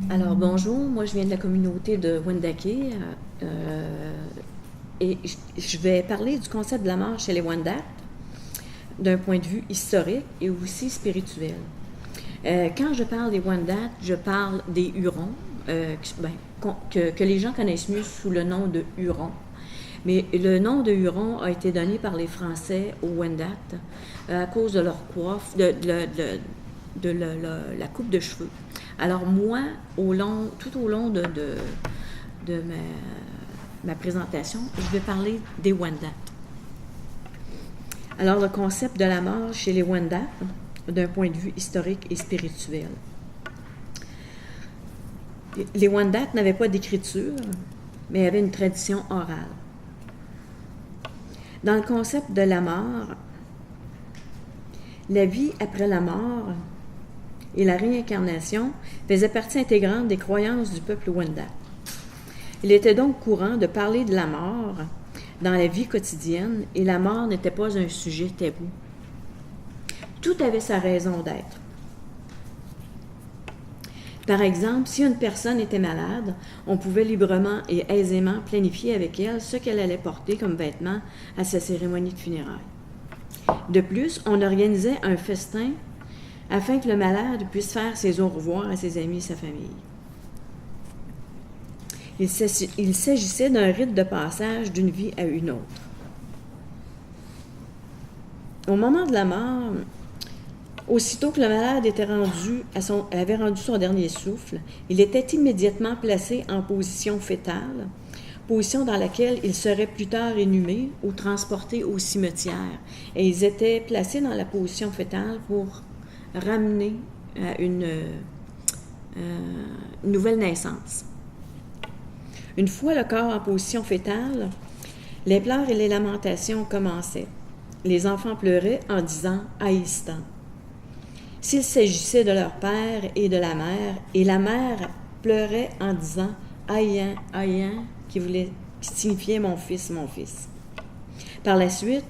Alors bonjour, moi je viens de la communauté de Wendake et je vais parler du concept de la mort chez les Wendat d'un point de vue historique et aussi spirituel. Quand je parle des Wendat, je parle des Hurons, que les gens connaissent mieux sous le nom de Hurons. Mais le nom de Huron a été donné par les Français aux Wendat à cause de leur coiffe, de la coupe de cheveux. Alors moi, tout au long de ma présentation, je vais parler des Wendat. Alors le concept de la mort chez les Wendat, d'un point de vue historique et spirituel. Les Wendat n'avaient pas d'écriture, mais avaient une tradition orale. Dans le concept de la mort, la vie après la mort et la réincarnation faisaient partie intégrante des croyances du peuple Wendat. Il était donc courant de parler de la mort dans la vie quotidienne et la mort n'était pas un sujet tabou. Tout avait sa raison d'être. Par exemple, si une personne était malade, on pouvait librement et aisément planifier avec elle ce qu'elle allait porter comme vêtements à sa cérémonie de funérailles. De plus, on organisait un festin afin que le malade puisse faire ses au revoir à ses amis et sa famille. Il s'agissait d'un rite de passage d'une vie à une autre. Au moment de la mort, aussitôt que le malade avait rendu son dernier souffle, il était immédiatement placé en position fétale, position dans laquelle il serait plus tard inhumé ou transporté au cimetière. Et ils étaient placés dans la position fétale pour ramener à une nouvelle naissance. Une fois le corps en position fétale, les pleurs et les lamentations commençaient. Les enfants pleuraient en disant « haïstant ». S'il s'agissait de leur père et de la mère pleurait en disant « aïen, aïen », qui signifiait « mon fils, mon fils ». Par la suite,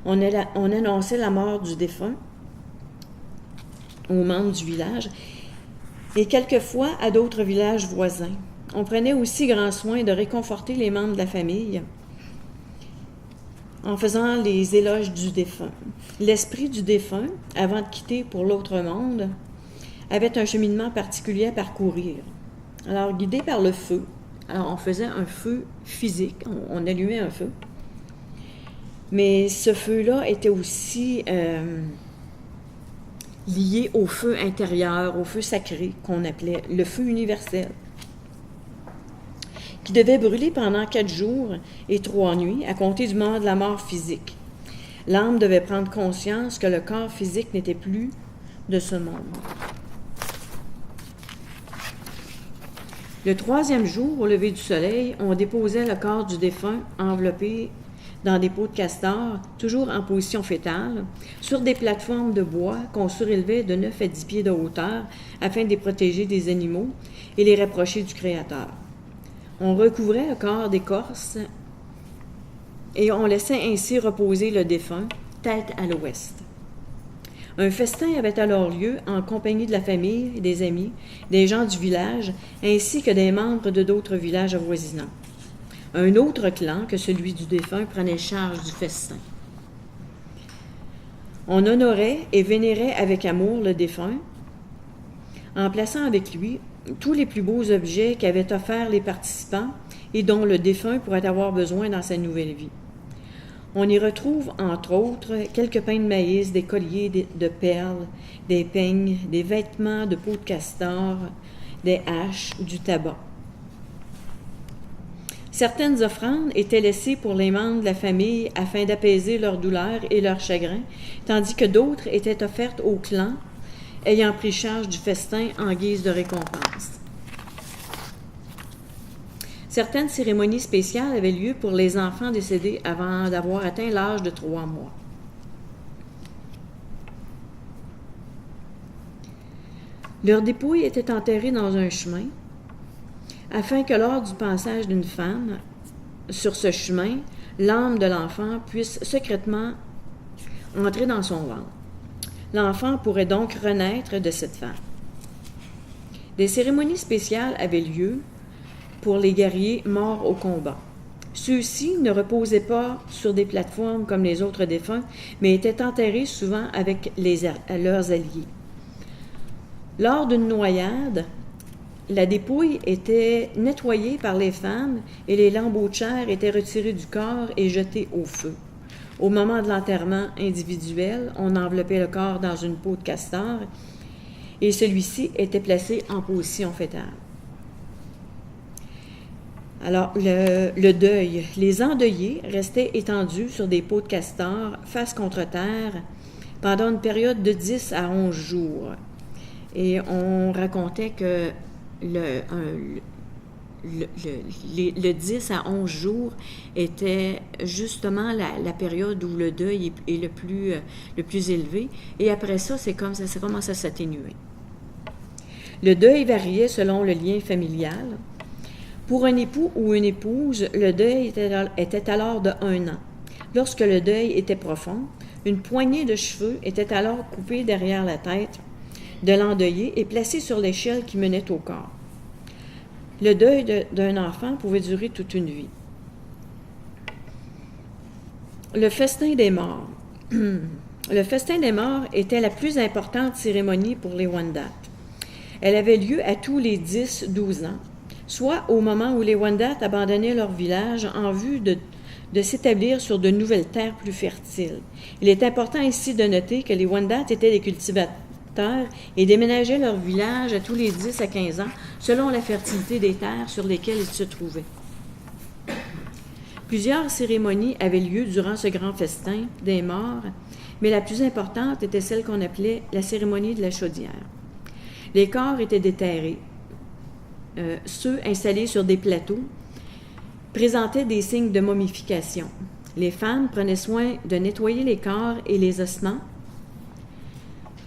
on annonçait la mort du défunt aux membres du village et quelquefois à d'autres villages voisins. On prenait aussi grand soin de réconforter les membres de la famille en faisant les éloges du défunt. L'esprit du défunt, avant de quitter pour l'autre monde, avait un cheminement particulier à parcourir. Alors, guidé par le feu, alors on faisait un feu physique, on allumait un feu, mais ce feu-là était aussi lié au feu intérieur, au feu sacré qu'on appelait le feu universel, qui devait brûler pendant 4 jours et 3 nuits à compter du moment de la mort physique. L'âme devait prendre conscience que le corps physique n'était plus de ce monde. Le 3e jour, au lever du soleil, on déposait le corps du défunt enveloppé dans des pots de castor, toujours en position fétale, sur des plateformes de bois qu'on surélevait de 9 à 10 pieds de hauteur afin de les protéger des animaux et les rapprocher du Créateur. On recouvrait le corps d'écorce et on laissait ainsi reposer le défunt, tête à l'ouest. Un festin avait alors lieu en compagnie de la famille, des amis, des gens du village, ainsi que des membres de d'autres villages avoisinants. Un autre clan que celui du défunt prenait charge du festin. On honorait et vénérait avec amour le défunt, en plaçant avec lui tous les plus beaux objets qu'avaient offerts les participants et dont le défunt pourrait avoir besoin dans sa nouvelle vie. On y retrouve, entre autres, quelques pains de maïs, des colliers de perles, des peignes, des vêtements de peau de castor, des haches, du tabac. Certaines offrandes étaient laissées pour les membres de la famille afin d'apaiser leur douleur et leur chagrin, tandis que d'autres étaient offertes au clan ayant pris charge du festin en guise de récompense. Certaines cérémonies spéciales avaient lieu pour les enfants décédés avant d'avoir atteint l'âge de 3 mois. Leurs dépouilles étaient enterrées dans un chemin, afin que lors du passage d'une femme sur ce chemin, l'âme de l'enfant puisse secrètement entrer dans son ventre. L'enfant pourrait donc renaître de cette femme. Des cérémonies spéciales avaient lieu pour les guerriers morts au combat. Ceux-ci ne reposaient pas sur des plateformes comme les autres défunts, mais étaient enterrés souvent avec leurs alliés. Lors d'une noyade, la dépouille était nettoyée par les femmes et les lambeaux de chair étaient retirés du corps et jetés au feu. Au moment de l'enterrement individuel, on enveloppait le corps dans une peau de castor et celui-ci était placé en position fœtale. Alors, le deuil. Les endeuillés restaient étendus sur des peaux de castor face contre terre pendant une période de 10 à 11 jours. Et on racontait que le 10 à 11 jours était justement la période où le deuil est le plus élevé. Et après ça, ça commence à s'atténuer. Le deuil variait selon le lien familial. Pour un époux ou une épouse, le deuil était alors de 1 an. Lorsque le deuil était profond, une poignée de cheveux était alors coupée derrière la tête de l'endeuillé et placée sur l'échelle qui menait au corps. Le deuil d'un enfant pouvait durer toute une vie. Le festin des morts. Le festin des morts était la plus importante cérémonie pour les Wendat. Elle avait lieu à tous les 10-12 ans, soit au moment où les Wendat abandonnaient leur village en vue de s'établir sur de nouvelles terres plus fertiles. Il est important ici de noter que les Wendat étaient des cultivateurs et déménageaient leur village à tous les 10 à 15 ans selon la fertilité des terres sur lesquelles ils se trouvaient. Plusieurs cérémonies avaient lieu durant ce grand festin des morts, mais la plus importante était celle qu'on appelait la cérémonie de la chaudière. Les corps étaient déterrés. Ceux installés sur des plateaux présentaient des signes de momification. Les femmes prenaient soin de nettoyer les corps et les ossements.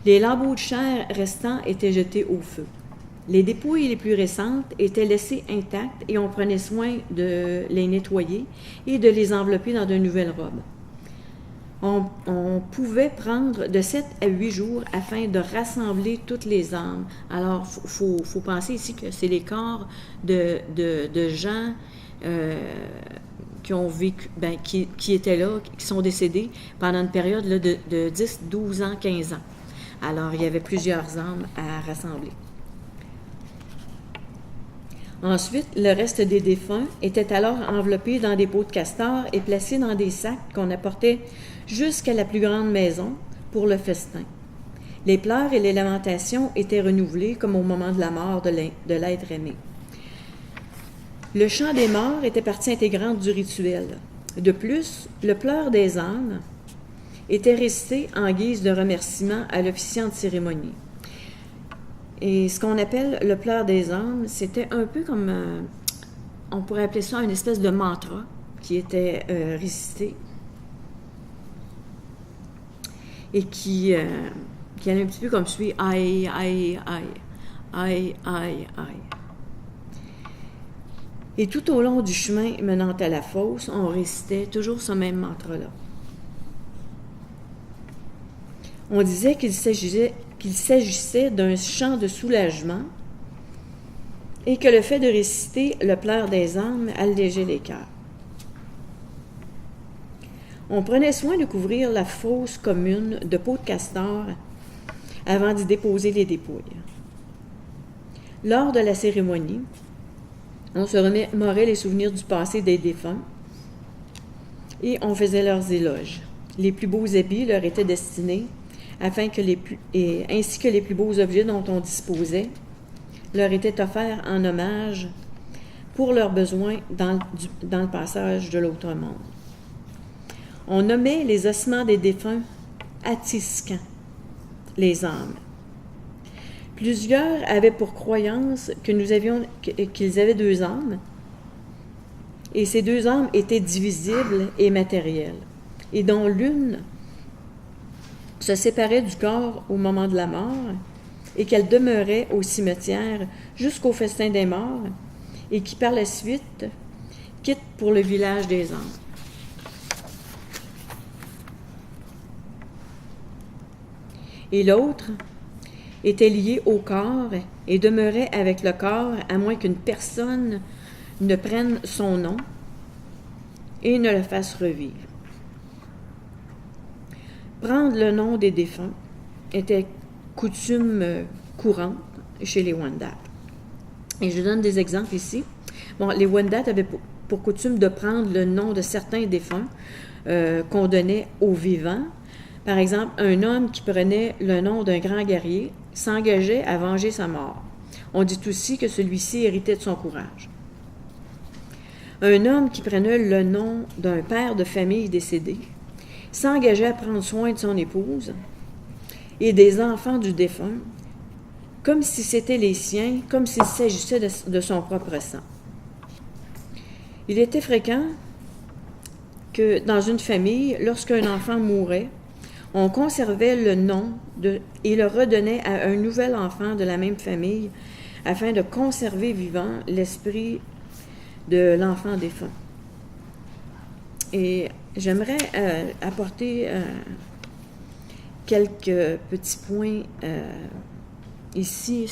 Les lambeaux de chair restants étaient jetés au feu. Les dépouilles les plus récentes étaient laissées intactes et on prenait soin de les nettoyer et de les envelopper dans de nouvelles robes. On pouvait prendre de 7 à 8 jours afin de rassembler toutes les âmes. Alors, il faut penser ici que c'est les corps de gens qui ont vécu, qui étaient là, qui sont décédés pendant une période là, de 10, 12 ans, 15 ans. Alors, il y avait plusieurs âmes à rassembler. Ensuite, le reste des défunts était alors enveloppé dans des pots de castor et placé dans des sacs qu'on apportait jusqu'à la plus grande maison pour le festin. Les pleurs et les lamentations étaient renouvelés comme au moment de la mort de l'être aimé. Le chant des morts était partie intégrante du rituel. De plus, le pleur des âmes était récité en guise de remerciement à l'officiant de cérémonie. Et ce qu'on appelle le pleur des âmes, c'était un peu comme, on pourrait appeler ça une espèce de mantra qui était récité et qui allait un petit peu comme suit, aïe, aïe, aïe, aïe, aïe, aïe. Et tout au long du chemin menant à la fosse, on récitait toujours ce même mantra-là. On disait qu'il s'agissait d'un chant de soulagement et que le fait de réciter le pleur des âmes allégeait les cœurs. On prenait soin de couvrir la fosse commune de peaux de castor avant d'y déposer les dépouilles. Lors de la cérémonie, on se remémorait les souvenirs du passé des défunts et on faisait leurs éloges. Les plus beaux habits leur étaient destinés ainsi que les plus beaux objets dont on disposait leur étaient offerts en hommage pour leurs besoins dans le passage de l'autre monde. On nommait les ossements des défunts Atiscan, les âmes. Plusieurs avaient pour croyance qu'ils avaient 2 âmes, et ces 2 âmes étaient divisibles et matérielles, et dont l'une se séparait du corps au moment de la mort, et qu'elle demeurait au cimetière jusqu'au festin des morts, et qui par la suite quitte pour le village des âmes. Et l'autre était lié au corps et demeurait avec le corps à moins qu'une personne ne prenne son nom et ne le fasse revivre. Prendre le nom des défunts était coutume courante chez les Wendat. Et je donne des exemples ici. Bon, les Wendat avaient pour coutume de prendre le nom de certains défunts qu'on donnait aux vivants. Par exemple, un homme qui prenait le nom d'un grand guerrier s'engageait à venger sa mort. On dit aussi que celui-ci héritait de son courage. Un homme qui prenait le nom d'un père de famille décédé s'engageait à prendre soin de son épouse et des enfants du défunt, comme si c'était les siens, comme s'il s'agissait de son propre sang. Il était fréquent que dans une famille, lorsqu'un enfant mourait, on conservait le nom et le redonnait à un nouvel enfant de la même famille afin de conserver vivant l'esprit de l'enfant défunt. Et j'aimerais apporter quelques petits points ici.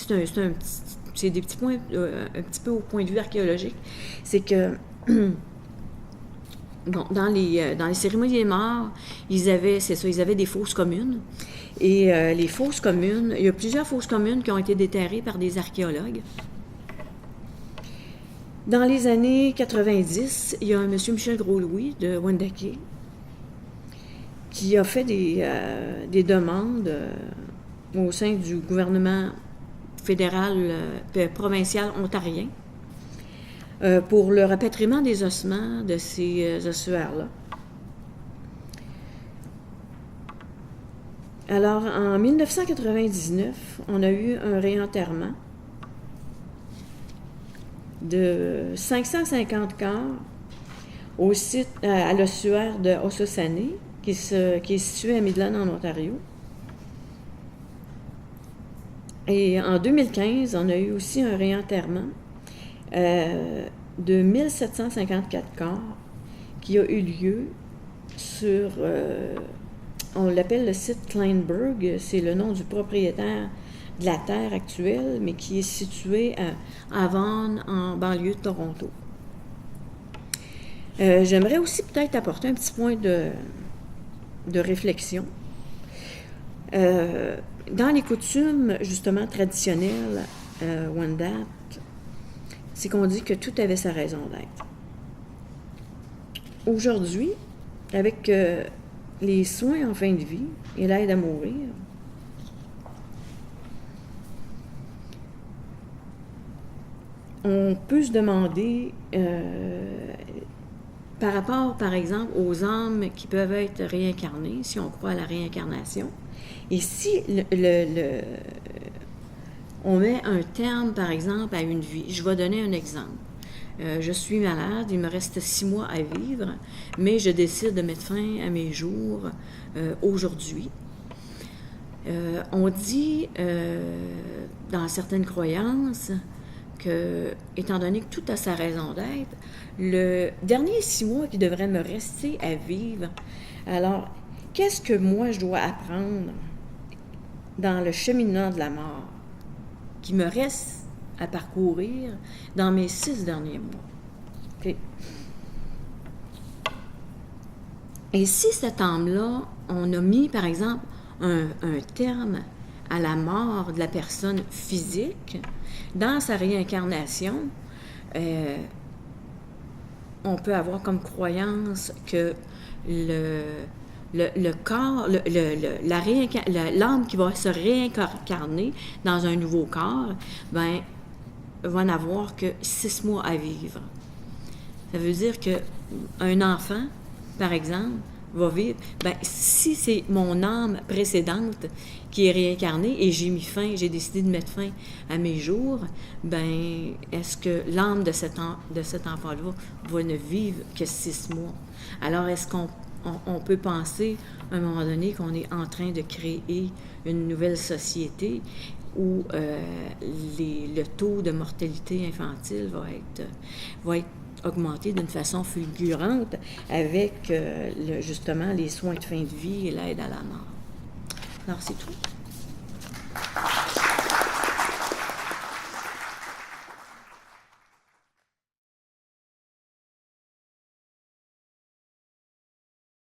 C'est des petits points un petit peu au point de vue archéologique. C'est que bon, dans les cérémonies des morts, ils avaient des fosses communes. Et les fosses communes, il y a plusieurs fosses communes qui ont été déterrées par des archéologues. Dans les années 90, il y a un monsieur Michel Gros-Louis de Wendake qui a fait des demandes au sein du gouvernement fédéral provincial ontarien pour le rapatriement des ossements de ces ossuaires-là. Alors, en 1999, on a eu un réenterrement de 550 corps au site à l'ossuaire de Ossossane, qui est situé à Midland, en Ontario. Et en 2015, on a eu aussi un réenterrement de 1754 corps qui a eu lieu sur, on l'appelle le site Kleinburg, c'est le nom du propriétaire de la terre actuelle, mais qui est situé à Vaughan, en banlieue de Toronto. J'aimerais aussi peut-être apporter un petit point de réflexion. Dans les coutumes, justement, traditionnelles, Wendat, c'est qu'on dit que tout avait sa raison d'être. Aujourd'hui, avec les soins en fin de vie et l'aide à mourir, on peut se demander, par rapport, par exemple, aux âmes qui peuvent être réincarnées, si on croit à la réincarnation, et si on met un terme, par exemple, à une vie. Je vais donner un exemple. Je suis malade, il me reste 6 mois à vivre, mais je décide de mettre fin à mes jours aujourd'hui. On dit, dans certaines croyances, que, étant donné que tout a sa raison d'être, le dernier 6 mois qui devrait me rester à vivre, alors, qu'est-ce que moi je dois apprendre dans le cheminement de la mort qui me reste à parcourir dans mes 6 derniers mois? Okay. Et si cette âme-là, on a mis, par exemple, un terme à la mort de la personne physique, dans sa réincarnation, on peut avoir comme croyance que le corps, l'âme qui va se réincarner dans un nouveau corps, ben, va n'avoir que 6 mois à vivre. Ça veut dire qu'un enfant, par exemple, va vivre. Ben, si c'est mon âme précédente qui est réincarnée et j'ai décidé de mettre fin à mes jours, ben, est-ce que l'âme de cet enfant-là va ne vivre que 6 mois? Alors, est-ce qu'on peut penser, à un moment donné, qu'on est en train de créer une nouvelle société où le taux de mortalité infantile va être augmenté d'une façon fulgurante avec justement les soins de fin de vie et l'aide à la mort. Alors, c'est tout.